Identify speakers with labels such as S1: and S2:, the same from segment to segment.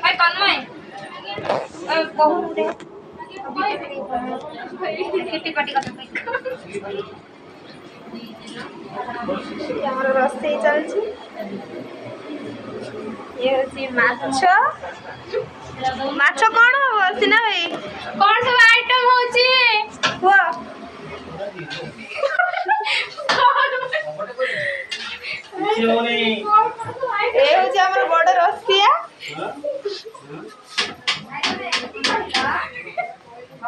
S1: भाई तन्मय बहुत रे किटी कटी कटी हमर रोसे चलछि ये होछि माछो माछो कोन हो सिना भाई कोन सब आइटम होछि वो ए होछि हमर बड़ रसिया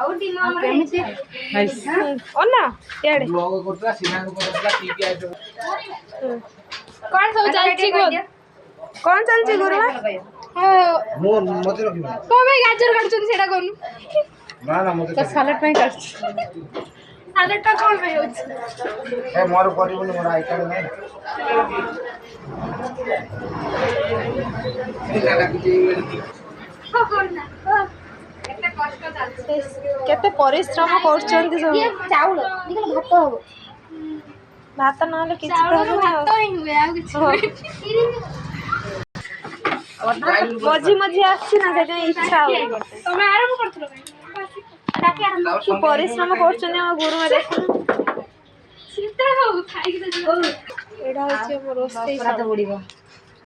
S1: औटी मामा केमिति ओना याडे कोन सब चलछि कोन चलछि गुरुमा
S2: मोर मते रखिबा
S1: को भाई गाजर काटछन सेडा कोन
S2: ना ना मते
S1: तो सलाड में काटछ सलाड ता कोन भाई होछ
S2: ए मोर परिबनी मोर आई कार्ड नै
S1: केते परिश्रम करछन्ती सब चाउल निकल भात हो भात नले किछ तो भात ही हुए आ किछ मजी मजी आछि ना सेटा इच्छा हो तमे आराम करथलो ताके आराम की परिश्रम करछन्ती हम गुरु में देखु सीता हो खाइ के एडा होछि हमर रोस्ते साथ बडीबो